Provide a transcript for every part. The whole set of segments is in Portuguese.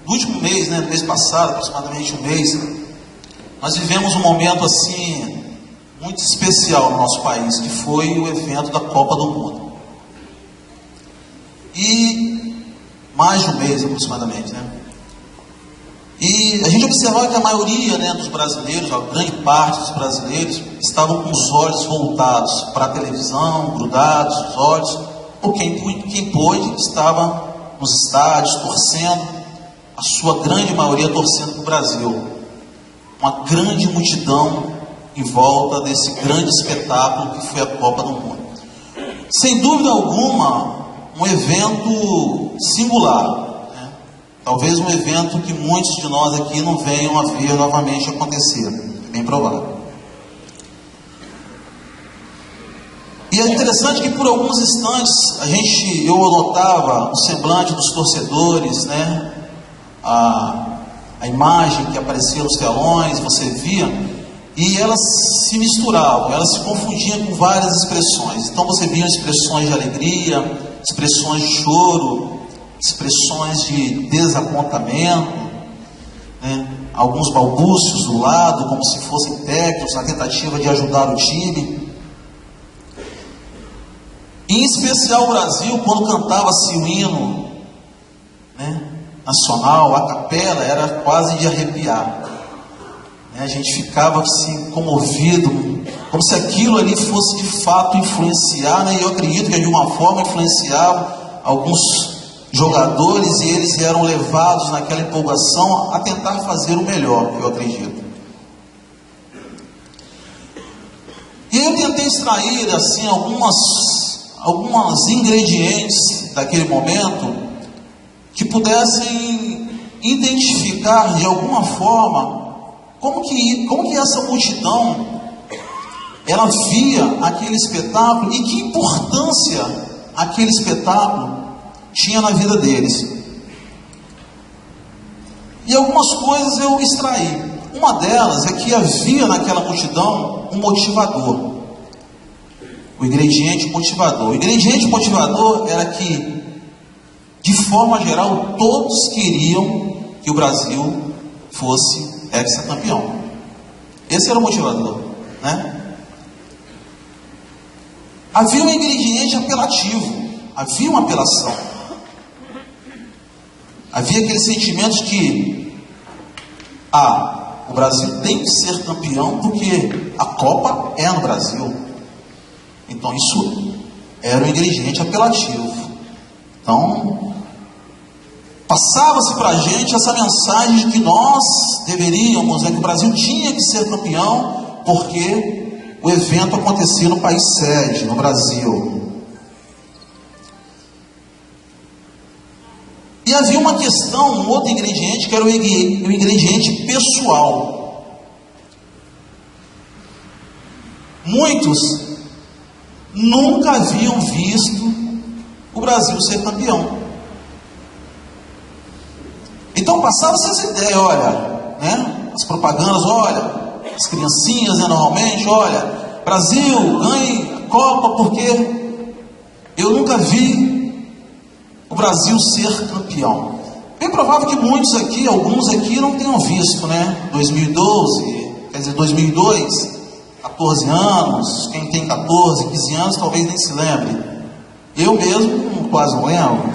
no último mês, né, no mês passado, aproximadamente um mês, nós vivemos um momento assim muito especial no nosso país, que foi o evento da Copa do Mundo. E mais de um mês aproximadamente, né? E a gente observava que a maioria, né, dos brasileiros, a grande parte dos brasileiros, estavam com os olhos voltados para a televisão, grudados os olhos, ou quem pôde estava nos estádios torcendo, a sua grande maioria torcendo para o Brasil. Uma grande multidão em volta desse grande espetáculo que foi a Copa do Mundo. Sem dúvida alguma, um evento singular. Talvez um evento que muitos de nós aqui não venham a ver novamente acontecer. É bem provável. E é interessante que por alguns instantes eu notava o semblante dos torcedores, né? A imagem que aparecia nos telões, você via, e elas se misturavam, elas se confundiam com várias expressões. Então você via expressões de alegria, expressões de choro, expressões de desapontamento, né? Alguns balbúcios do lado, como se fossem técnicos na tentativa de ajudar o time. Em especial o Brasil, quando cantava-se o hino, né, nacional, a capela, era quase de arrepiar. A gente ficava assim comovido, como se aquilo ali fosse de fato influenciar, né? E eu acredito que de uma forma influenciava alguns jogadores, e eles eram levados naquela empolgação a tentar fazer o melhor, eu acredito. E eu tentei extrair assim algumas ingredientes daquele momento que pudessem identificar de alguma forma como que essa multidão ela via aquele espetáculo e que importância aquele espetáculo tinha na vida deles. E algumas coisas eu extraí. Uma delas é que havia naquela multidão um motivador. O ingrediente motivador. O ingrediente motivador era que, de forma geral, todos queriam que o Brasil fosse hexacampeão. Esse era o motivador, né? Havia um ingrediente apelativo. Havia uma apelação. Havia aquele sentimento de que o Brasil tem que ser campeão porque a Copa é no Brasil. Então isso era um ingrediente apelativo. Então passava-se para a gente essa mensagem de que nós deveríamos, que o Brasil tinha que ser campeão porque o evento acontecia no país sede, no Brasil. E havia uma questão, um outro ingrediente, que era o ingrediente pessoal. Muitos nunca haviam visto o Brasil ser campeão. Então passava-se essa ideia, olha, né, as propagandas, olha, as criancinhas, né, normalmente, olha, Brasil, ganhe a Copa porque eu nunca vi o Brasil ser campeão. Bem provável que muitos aqui, alguns aqui não tenham visto, né? 2012, quer dizer, 2002, 14 anos, quem tem 14, 15 anos talvez nem se lembre. Eu mesmo quase não lembro.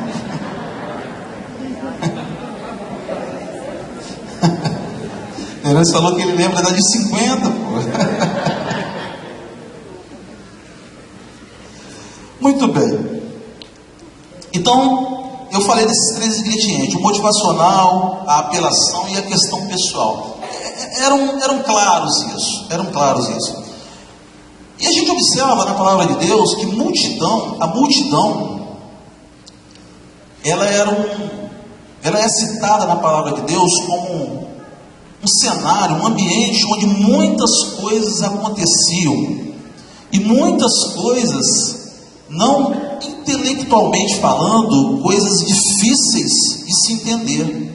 Ele falou que ele lembra da idade de 50, pô. Muito bem. Então, eu falei desses três ingredientes: o motivacional, a apelação e a questão pessoal. Eram claros isso. E a gente observa na palavra de Deus que a multidão, ela é citada na palavra de Deus como um cenário, um ambiente onde muitas coisas aconteciam. E muitas coisas, não intelectualmente falando, coisas difíceis de se entender.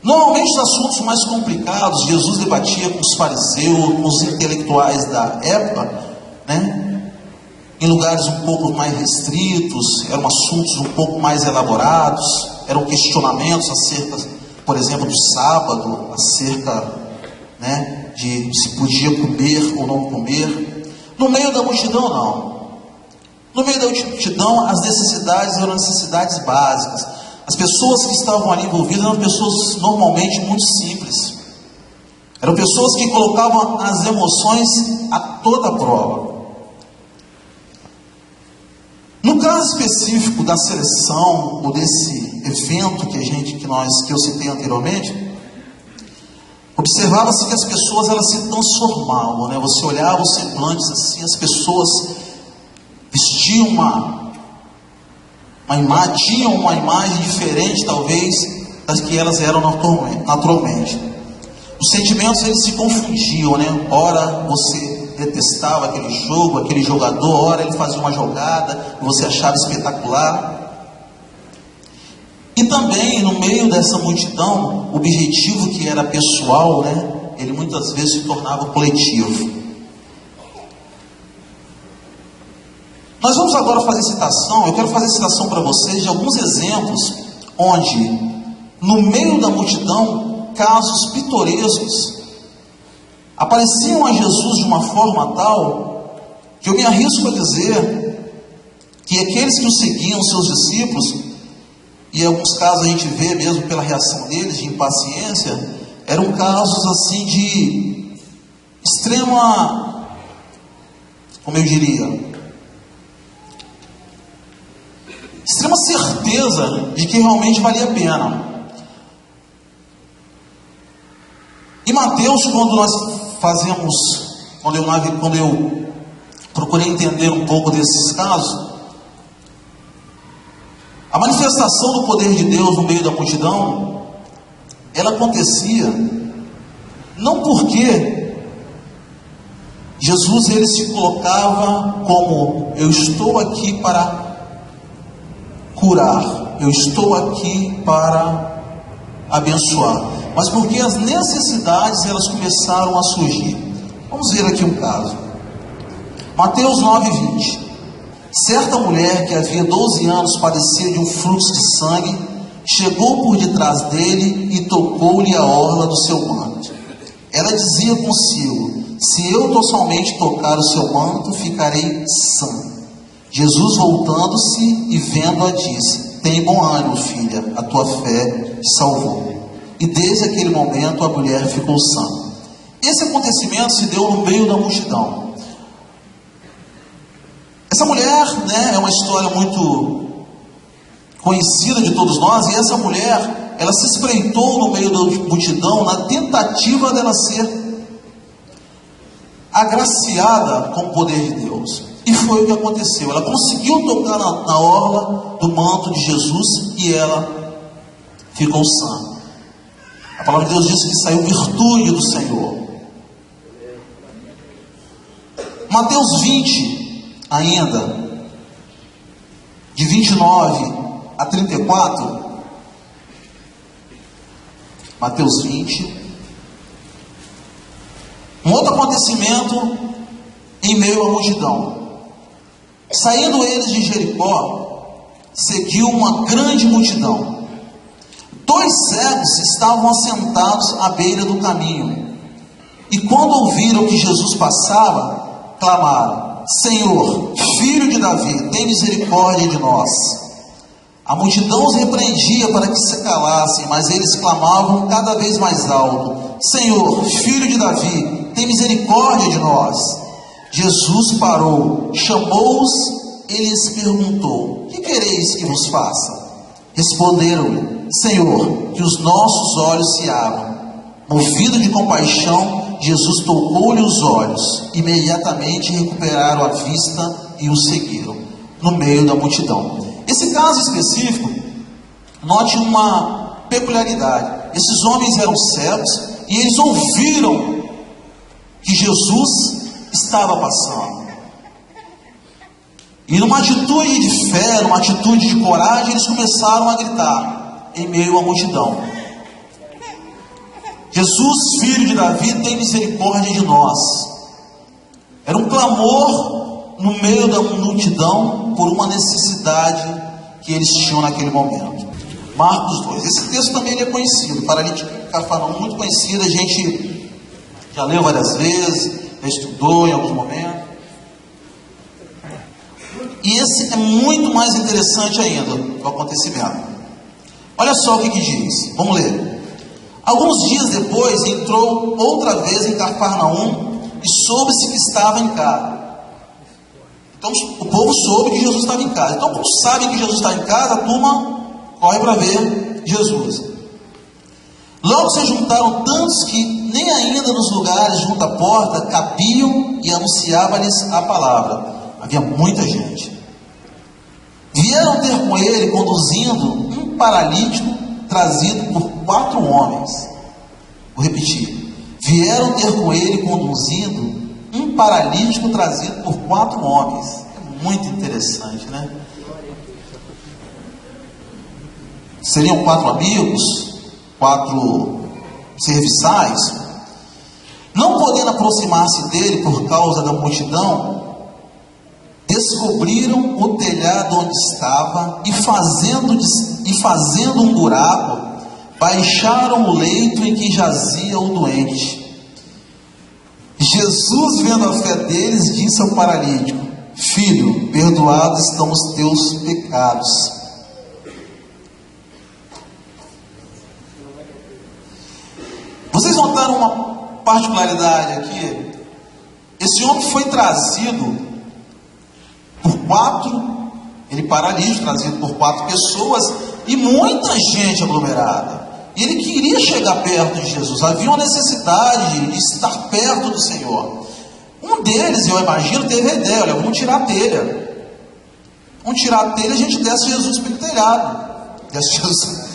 Normalmente os assuntos mais complicados, Jesus debatia com os fariseus, com os intelectuais da época, né? Em lugares um pouco mais restritos, eram assuntos um pouco mais elaborados. eram questionamentos acerca, por exemplo, do sábado, acerca, né, de se podia comer ou não comer. No meio da multidão, não. No meio da multidão, as necessidades eram necessidades básicas. As pessoas que estavam ali envolvidas eram pessoas normalmente muito simples. Eram pessoas que colocavam as emoções a toda prova. No caso específico da seleção, ou desse evento que eu citei anteriormente, observava-se que as pessoas elas se transformavam, né? Você olhava os semblantes assim, as pessoas vestiam tinham uma imagem diferente, talvez, das que elas eram naturalmente. Os sentimentos eles se confundiam, né? Ora você detestava aquele jogo, aquele jogador, ora ele fazia uma jogada e você achava espetacular. E também no meio dessa multidão, o objetivo que era pessoal, né? Ele muitas vezes se tornava coletivo. Nós vamos agora fazer citação, eu quero fazer citação para vocês de alguns exemplos onde, no meio da multidão, casos pitorescos apareciam a Jesus de uma forma tal que eu me arrisco a dizer que aqueles que o seguiam, seus discípulos, e em alguns casos a gente vê mesmo pela reação deles, de impaciência, eram casos assim de extrema, como eu diria, extrema certeza de que realmente valia a pena. Em Mateus, quando eu procurei entender um pouco desses casos, a manifestação do poder de Deus no meio da multidão, ela acontecia não porque Jesus ele se colocava como: eu estou aqui para curar, eu estou aqui para abençoar, mas porque as necessidades elas começaram a surgir. Vamos ver aqui um caso. Mateus 9:20. Certa mulher que havia 12 anos padecia de um fluxo de sangue, chegou por detrás dele e tocou-lhe a orla do seu manto. Ela dizia consigo: se eu somente tocar o seu manto, ficarei sã. Jesus, voltando-se e vendo-a, disse: tem bom ânimo, filha, a tua fé te salvou. E desde aquele momento a mulher ficou sã. Esse acontecimento se deu no meio da multidão. Essa mulher, né, é uma história muito conhecida de todos nós, e essa mulher, ela se espreitou no meio da multidão na tentativa dela ser agraciada com o poder de Deus. E foi o que aconteceu. Ela conseguiu tocar na orla do manto de Jesus e ela ficou sã. A palavra de Deus diz que saiu virtude do Senhor. Mateus 20, ainda, de 29 a 34. Mateus 20. Um outro acontecimento em meio à multidão. Saindo eles de Jericó, seguiu uma grande multidão. 2 cegos estavam assentados à beira do caminho, e quando ouviram que Jesus passava, clamaram: Senhor, filho de Davi, tem misericórdia de nós. A multidão os repreendia para que se calassem, mas eles clamavam cada vez mais alto: Senhor, filho de Davi, tem misericórdia de nós. Jesus parou, chamou-os e lhes perguntou: que quereis que vos faça? Responderam-lhe: Senhor, que os nossos olhos se abram. Movido de compaixão, Jesus tocou-lhe os olhos. Imediatamente recuperaram a vista e o seguiram no meio da multidão. Esse caso específico, note uma peculiaridade. Esses homens eram cegos e eles ouviram que Jesus estava passando. E numa atitude de fé, numa atitude de coragem, eles começaram a gritar em meio à multidão: Jesus, filho de Davi, tem misericórdia de nós. Era um clamor no meio da multidão por uma necessidade que eles tinham naquele momento. Marcos 2. Esse texto também ele é conhecido, paralítico de Cafarnaum, muito conhecido, a gente já leu várias vezes, já estudou em alguns momentos. E esse é muito mais interessante ainda, o acontecimento. Olha só o que diz, vamos ler. Alguns dias depois, entrou outra vez em Cafarnaum e soube-se que estava em casa. Então o povo soube que Jesus estava em casa. Então, como sabem que Jesus está em casa, a turma corre para ver Jesus. Logo se juntaram tantos que nem ainda nos lugares junto à porta cabiam e anunciava-lhes a palavra. Havia muita gente. Vieram ter com ele conduzindo um paralítico trazido por 4 homens. Vou repetir. Vieram ter com ele conduzindo um paralítico trazido por 4 homens. É muito interessante, né? Seriam 4 amigos, 4 serviçais. Não podendo aproximar-se dele por causa da multidão, descobriram o telhado onde estava e fazendo um buraco, baixaram o leito em que jazia o doente. Jesus, vendo a fé deles, disse ao paralítico: Filho, perdoados estão os teus pecados. Vocês notaram uma particularidade aqui? Esse homem foi trazido por 4, ele paralítico, trazido por 4 pessoas e muita gente aglomerada. E ele queria chegar perto de Jesus, havia uma necessidade de estar perto do Senhor. Um deles, eu imagino, teve a ideia: olha, vamos tirar a telha. Vamos tirar a telha e a gente desce Jesus pelo telhado. Jesus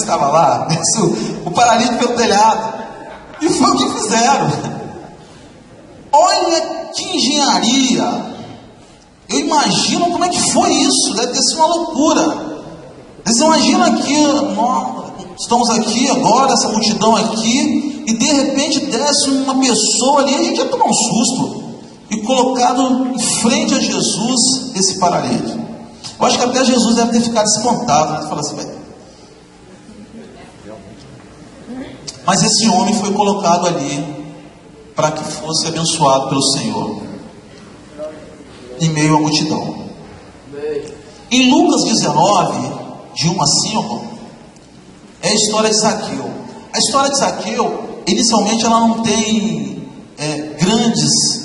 estava lá, desce o paralítico pelo telhado. E foi o que fizeram. Olha que engenharia. Eu imagino como é que foi isso. Deve ter sido uma loucura. Vocês imaginam aqui, nós estamos aqui agora, essa multidão aqui, e de repente desce uma pessoa ali, a gente ia tomar um susto, e colocado em frente a Jesus, esse paralítico. Eu acho que até Jesus deve ter ficado espantado, né? Fala assim, velho. Mas esse homem foi colocado ali para que fosse abençoado pelo Senhor, em meio à multidão. Em Lucas 19, de 1 a 5, é a história de Zaqueu. A história de Zaqueu, inicialmente, ela não tem grandes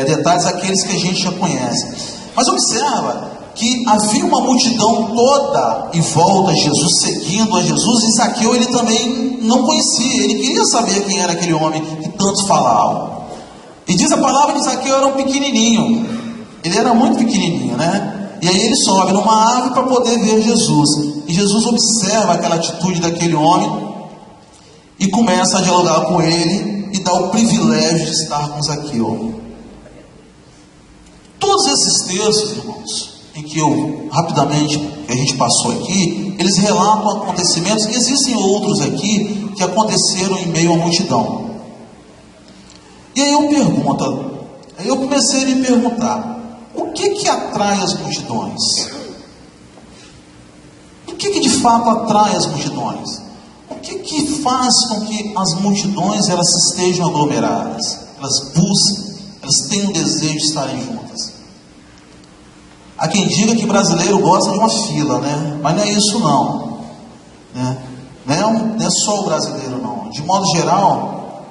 detalhes, aqueles que a gente já conhece. Mas observa que havia uma multidão toda em volta de Jesus, seguindo a Jesus, e Zaqueu ele também não conhecia, ele queria saber quem era aquele homem que tantos falavam. E diz a palavra que Zaqueu era um pequenininho, ele era muito pequenininho, né? E aí ele sobe numa árvore para poder ver Jesus. E Jesus observa aquela atitude daquele homem e começa a dialogar com ele e dá o privilégio de estar com Zaqueu. Todos esses textos, irmãos, em que a gente passou aqui, eles relatam acontecimentos, e existem outros aqui que aconteceram em meio à multidão. E aí eu comecei a me perguntar: o que atrai as multidões? O que de fato atrai as multidões? O que faz com que as multidões elas estejam aglomeradas? Elas buscam, elas têm o desejo de estarem juntas. Há quem diga que brasileiro gosta de uma fila, né? Mas não é isso não, né? Não é só o brasileiro não. De modo geral,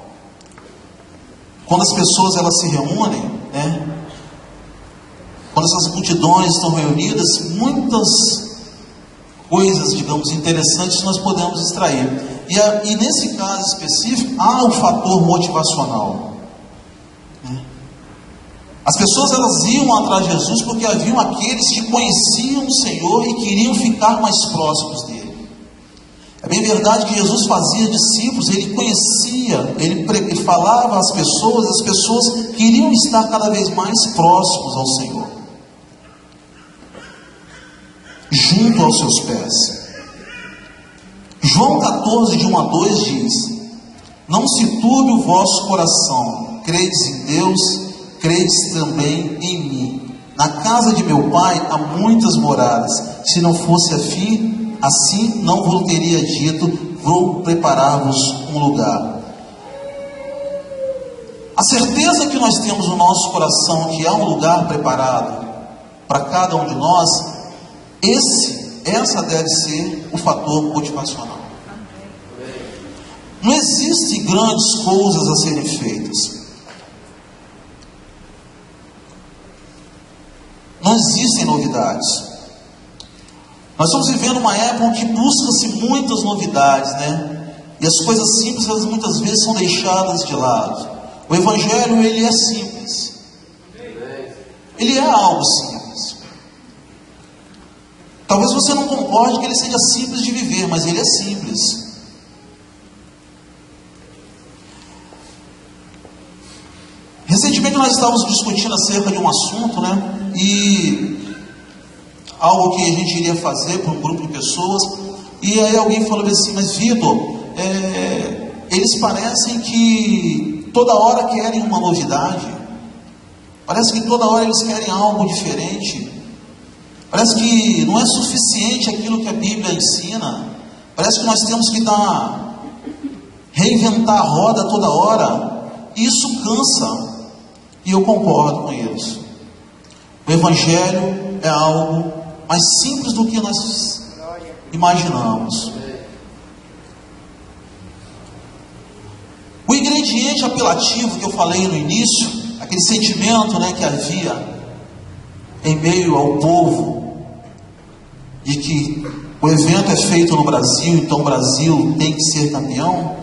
quando as pessoas elas se reúnem, né? Quando essas multidões estão reunidas, muitas coisas, digamos, interessantes nós podemos extrair. E nesse caso específico, há o fator motivacional. As pessoas elas iam atrás de Jesus porque haviam aqueles que conheciam o Senhor e queriam ficar mais próximos dele. É bem verdade que Jesus fazia discípulos, ele conhecia, ele falava às pessoas, as pessoas queriam estar cada vez mais próximos ao Senhor, junto aos seus pés. João 14, de 1 a 2 diz: Não se turbe o vosso coração, credes em Deus, credes também em mim. Na casa de meu pai há muitas moradas. Se não fosse assim, não vos teria dito: vou preparar-vos um lugar. A certeza que nós temos no nosso coração que há um lugar preparado para cada um de nós, essa deve ser o fator motivacional. Não existem grandes coisas a serem feitas. Não existem novidades. Nós estamos vivendo uma época em que busca-se muitas novidades, né? E as coisas simples, elas muitas vezes são deixadas de lado. O Evangelho, ele é simples. Ele é algo simples. Talvez você não concorde que ele seja simples de viver, mas ele é simples. Recentemente nós estávamos discutindo acerca de um assunto, né? E algo que a gente iria fazer para um grupo de pessoas. E aí alguém falou assim: mas Vitor, eles parecem que toda hora querem uma novidade. Parece que toda hora eles querem algo diferente. Parece que não é suficiente aquilo que a Bíblia ensina. Parece que nós temos que reinventar a roda toda hora. E isso cansa. E eu concordo com eles. O Evangelho é algo mais simples do que nós imaginamos. O ingrediente apelativo que eu falei no início, aquele sentimento, né, que havia em meio ao povo, de que o evento é feito no Brasil, então o Brasil tem que ser campeão.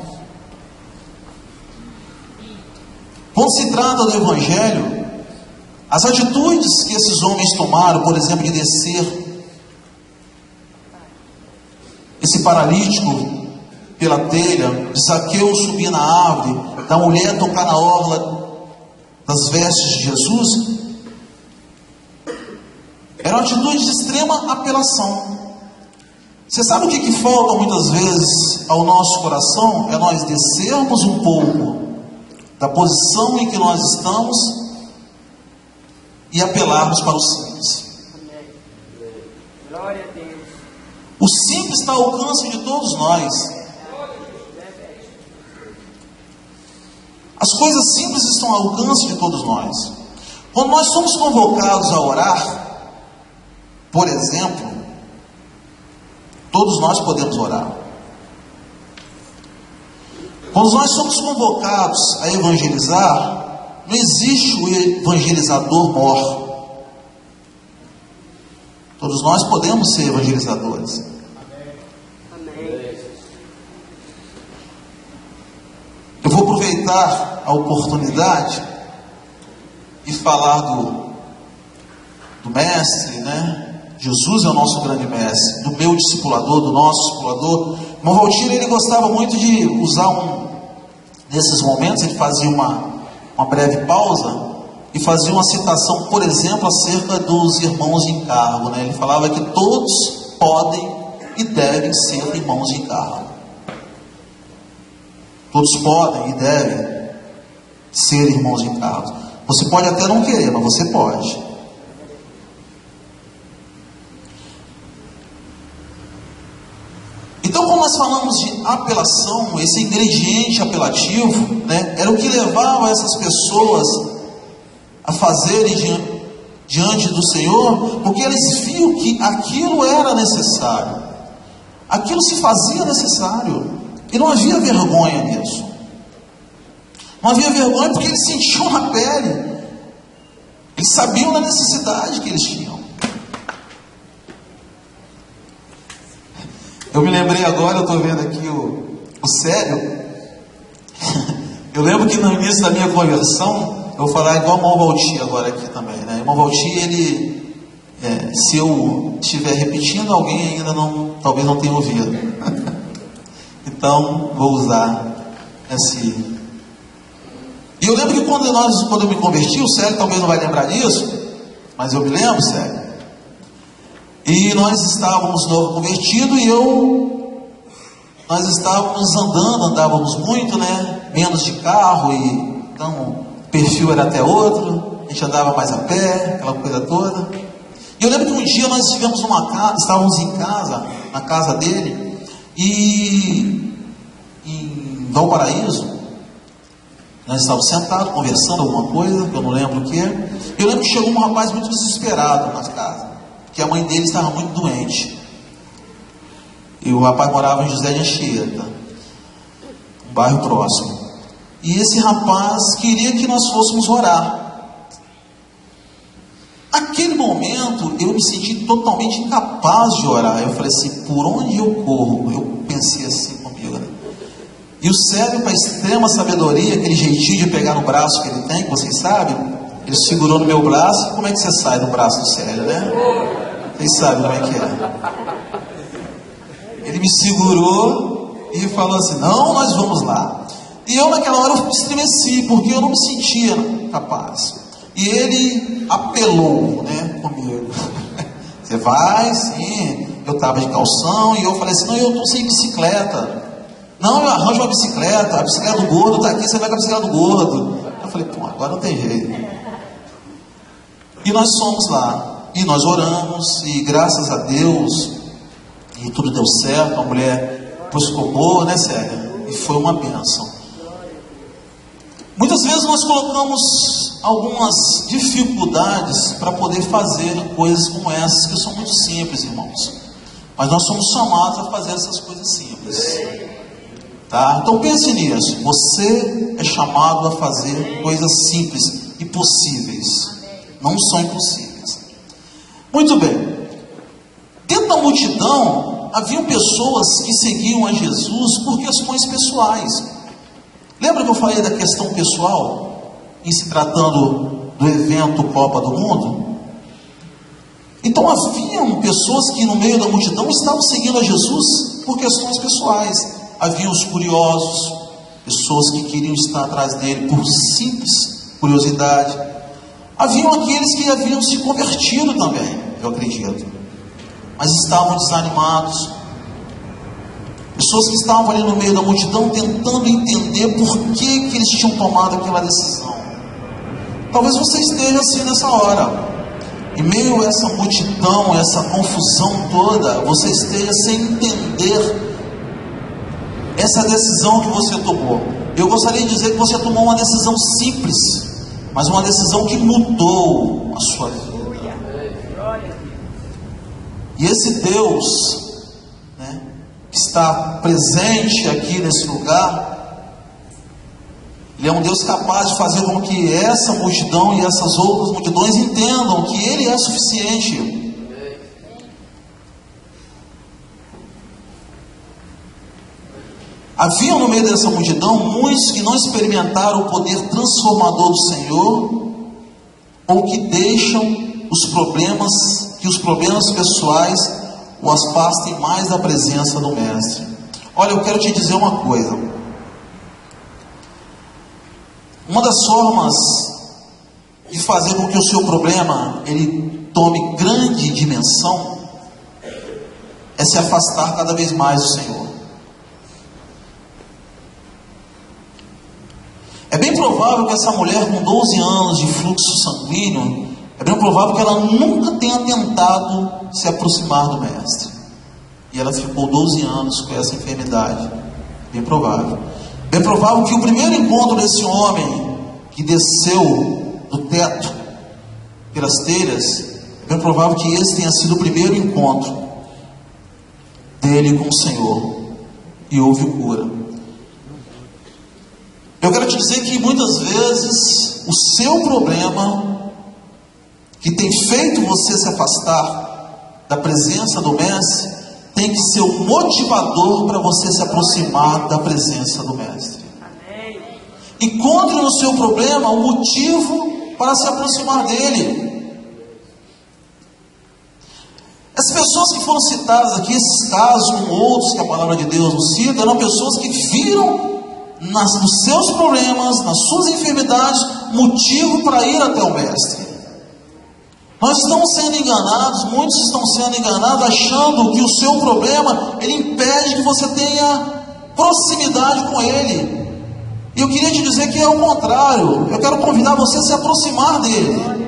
Quando se trata do Evangelho, as atitudes que esses homens tomaram, por exemplo, de descer esse paralítico pela telha, de Zaqueu subir na árvore, da mulher tocar na orla das vestes de Jesus, era uma atitude de extrema apelação. Você sabe o que falta muitas vezes ao nosso coração? É nós descermos um pouco da posição em que nós estamos e apelarmos para o simples. Glória a Deus. O simples está ao alcance de todos nós. As coisas simples estão ao alcance de todos nós. Quando nós somos convocados a orar, por exemplo, todos nós podemos orar. Quando nós somos convocados a evangelizar, não existe o evangelizador mor. Todos nós podemos ser evangelizadores. Amém. Eu vou aproveitar a oportunidade e falar do mestre, né? Jesus é o nosso grande mestre, do meu discipulador, do nosso discipulador. O irmão Valtir, ele gostava muito de usar nesses momentos, ele fazia uma breve pausa e fazia uma citação, por exemplo, acerca dos irmãos de encargo, né? Ele falava que todos podem e devem ser irmãos de encargo. Todos podem e devem ser irmãos de encargo. Você pode até não querer, mas você pode. Então, quando nós falamos de apelação, esse ingrediente apelativo, né, era o que levava essas pessoas a fazerem diante do Senhor, porque eles viam que aquilo era necessário, aquilo se fazia necessário, e não havia vergonha nisso. Não havia vergonha porque eles sentiam na pele, eles sabiam da necessidade que eles tinham. Eu me lembrei agora, eu estou vendo aqui o Célio. Eu lembro que no início da minha conversão, eu vou falar igual o irmão Valtir agora aqui também, né? O irmão Valtir, ele, se eu estiver repetindo, alguém ainda talvez não tenha ouvido. Então, vou usar esse. E eu lembro que quando eu me converti, o Célio talvez não vai lembrar disso, mas eu me lembro, Célio. E nós estávamos novo convertido e nós estávamos andávamos muito, né? Menos de carro, e então o perfil era até outro. a gente andava mais a pé, aquela coisa toda. E eu lembro que um dia nós estivemos numa casa, estávamos em casa, na casa dele, e em Valparaíso, nós estávamos sentados, conversando alguma coisa, que eu não lembro o que. Eu lembro que chegou um rapaz muito desesperado na casa, porque a mãe dele estava muito doente. E o rapaz morava em José de Anchieta, um bairro próximo. E esse rapaz queria que nós fôssemos orar. Naquele momento, eu me senti totalmente incapaz de orar. Eu falei assim, por onde eu corro? Eu pensei assim comigo, né? E o Célio, com a extrema sabedoria, aquele jeitinho de pegar no braço que ele tem, que vocês sabem, ele segurou no meu braço. Como é que você sai do braço do Célio, né? Vocês sabem como é que é. Ele me segurou e falou assim, não, nós vamos lá. E eu naquela hora eu estremeci, porque eu não me sentia capaz. E ele apelou, né, comigo. Você vai, sim. Eu estava de calção e eu falei assim, não, eu estou sem bicicleta. Não, eu arranjo uma bicicleta, a bicicleta do gordo está aqui, você vai com a bicicleta do gordo. Eu falei, pô, agora não tem jeito. E nós fomos lá, e nós oramos, e graças a Deus, e tudo deu certo, a mulher depois ficou boa, né, Célia? E foi uma bênção. Muitas vezes nós colocamos algumas dificuldades para poder fazer coisas como essas, que são muito simples, irmãos. Mas nós somos chamados a fazer essas coisas simples. Tá? Então pense nisso. Você é chamado a fazer coisas simples e possíveis. Não são impossíveis. Muito bem. Dentro da multidão, haviam pessoas que seguiam a Jesus por questões pessoais. Lembra que eu falei da questão pessoal, em se tratando do evento Copa do Mundo? Então haviam pessoas que no meio da multidão estavam seguindo a Jesus por questões pessoais. Haviam os curiosos, pessoas que queriam estar atrás dele por simples curiosidade. Haviam aqueles que haviam se convertido também, eu acredito, mas estavam desanimados. Pessoas que estavam ali no meio da multidão tentando entender por que eles tinham tomado aquela decisão. Talvez você esteja assim nessa hora. Em meio a essa multidão, essa confusão toda, você esteja sem entender essa decisão que você tomou. Eu gostaria de dizer que você tomou uma decisão simples, mas uma decisão que mudou a sua vida. E esse Deus, né, que está presente aqui nesse lugar, Ele é um Deus capaz de fazer com que essa multidão e essas outras multidões entendam que Ele é suficiente. Havia no meio dessa multidão muitos que não experimentaram o poder transformador do Senhor, ou que deixam que os problemas pessoais o afastem mais da presença do Mestre. Olha, eu quero te dizer uma coisa. Uma das formas de fazer com que o seu problema ele tome grande dimensão é se afastar cada vez mais do Senhor. É bem provável que essa mulher com 12 anos de fluxo sanguíneo, é bem provável que ela nunca tenha tentado se aproximar do Mestre. E ela ficou 12 anos com essa enfermidade. Bem provável. Bem provável que o primeiro encontro desse homem que desceu do teto pelas telhas, é bem provável que esse tenha sido o primeiro encontro dele com o Senhor. E houve cura. Eu quero te dizer que muitas vezes o seu problema, que tem feito você se afastar da presença do Mestre, tem que ser um motivador para você se aproximar da presença do Mestre. Amém. Encontre no seu problema um motivo para se aproximar dele. As pessoas que foram citadas aqui, esses casos, como outros que a palavra de Deus nos cita, eram pessoas que viram nos seus problemas, nas suas enfermidades, motivo para ir até o Mestre. Nós estamos sendo enganados, muitos estão sendo enganados, achando que o seu problema, ele impede que você tenha proximidade com Ele. E eu queria te dizer que é o contrário. Eu quero convidar você a se aproximar dele.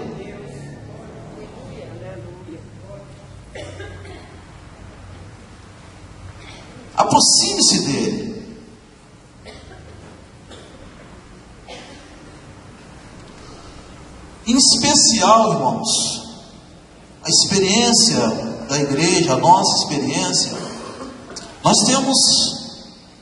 Aproxime-se dele. Em especial, irmãos, a experiência da igreja, a nossa experiência, nós temos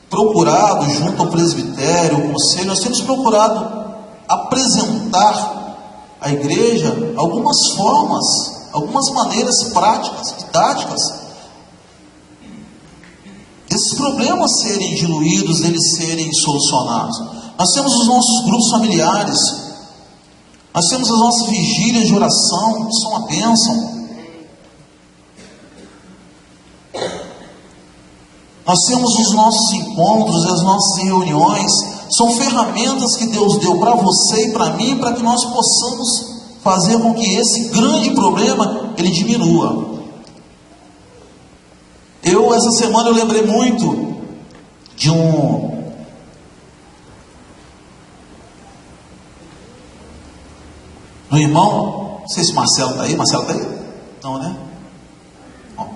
procurado, junto ao presbitério, ao conselho, nós temos procurado apresentar à igreja algumas formas, algumas maneiras práticas, didáticas, desses problemas serem diluídos, deles serem solucionados. Nós temos os nossos grupos familiares, nós temos as nossas vigílias de oração, que são uma bênção. Nós temos os nossos encontros, as nossas reuniões, são ferramentas que Deus deu para você e para mim, para que nós possamos fazer com que esse grande problema, ele diminua. Essa semana eu lembrei muito de do irmão, não sei se Marcelo está aí. Marcelo está aí? Não, né? Bom,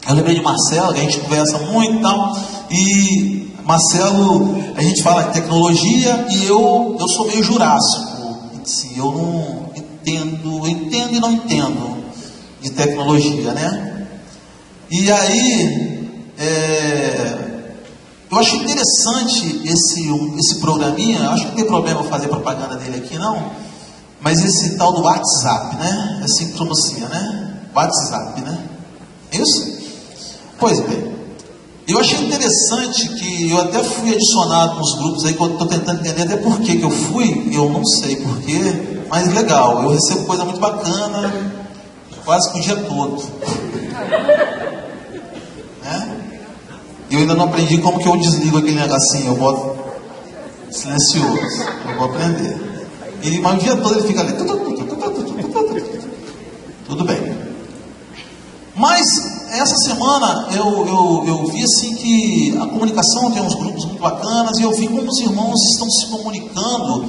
eu lembrei de Marcelo, que a gente conversa muito e tal, e Marcelo, a gente fala de tecnologia, e eu sou meio jurássico, assim, eu não entendo, eu entendo e não entendo de tecnologia, né? E aí, eu acho interessante esse programinha. Acho que não tem problema fazer propaganda dele aqui, não. Mas esse tal do WhatsApp, né? É assim que pronuncia, né? WhatsApp, né? Isso? Pois bem, eu achei interessante que eu até fui adicionado nos grupos aí, que eu estou tentando entender até por que eu fui, eu não sei porquê, mas legal, eu recebo coisa muito bacana, quase que o dia todo. Né? Eu ainda não aprendi como que eu desligo aquele negocinho, eu boto silencioso, eu vou aprender. Mas o dia todo ele fica ali, tudo bem. Mas essa semana eu vi assim que a comunicação tem uns grupos muito bacanas, e eu vi como os irmãos estão se comunicando,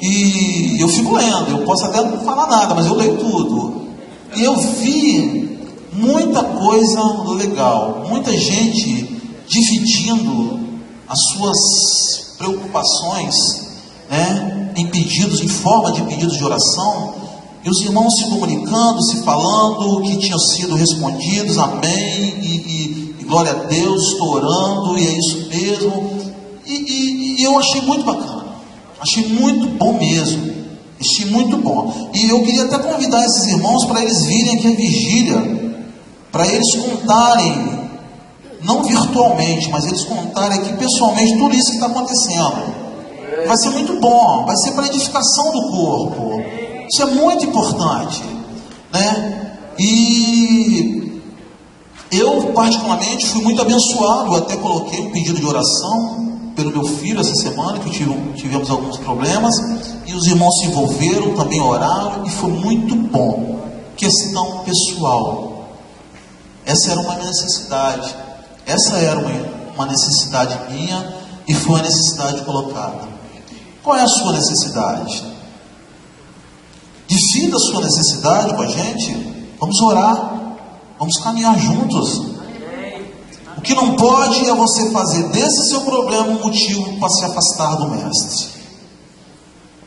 e eu fico lendo, eu posso até não falar nada, mas eu leio tudo. E eu vi muita coisa legal, muita gente dividindo as suas preocupações, né, em pedidos, em forma de pedidos de oração, e os irmãos se comunicando, se falando que tinham sido respondidos, amém, e glória a Deus, estou orando, e é isso mesmo, e eu achei muito bacana, achei muito bom mesmo, achei muito bom, e eu queria até convidar esses irmãos para eles virem aqui à vigília, para eles contarem, não virtualmente, mas eles contarem aqui pessoalmente tudo isso que está acontecendo. Vai ser muito bom, vai ser para edificação do corpo. Isso é muito importante, né? E eu particularmente fui muito abençoado. Eu até coloquei um pedido de oração pelo meu filho essa semana, que tivemos alguns problemas, e os irmãos se envolveram, também oraram, e foi muito bom. Questão pessoal, essa era uma necessidade, essa era uma necessidade minha, e foi uma necessidade colocada. Qual é a sua necessidade? Divida a sua necessidade com a gente. Vamos orar, vamos caminhar juntos. O que não pode é você fazer desse seu problema um motivo para se afastar do mestre.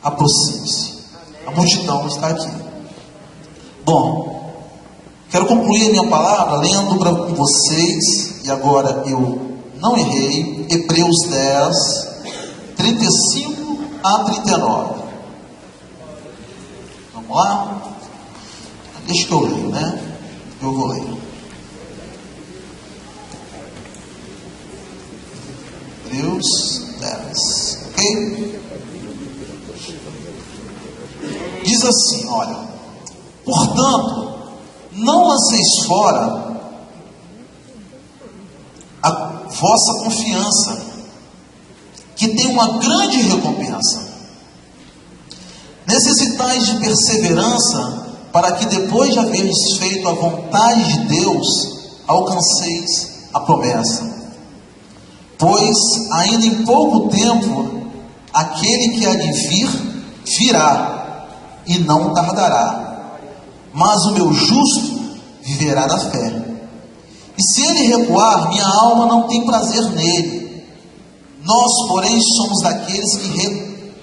Aproxime-se, a multidão está aqui. Bom, quero concluir a minha palavra lendo com vocês, e agora eu não errei, Hebreus 10, 35 a 39. Vamos lá? Deixa que eu leio, né? Eu vou ler. Hebreus 10, ok? Diz assim, olha: portanto, não lanceis fora a vossa confiança, que tem uma grande recompensa. Necessitais de perseverança, para que depois de haveres feito a vontade de Deus, alcanceis a promessa. Pois ainda em pouco tempo Aquele que há de vir, virá, e não tardará. Mas o meu justo viverá da fé. E se ele recuar, minha alma não tem prazer nele. Nós, porém, somos daqueles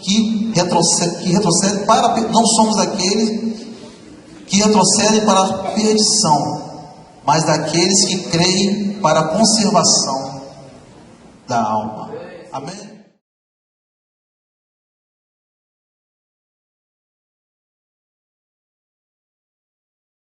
que retrocedem para, não somos daqueles que retrocedem para a perdição, mas daqueles que creem para a conservação da alma. Amém?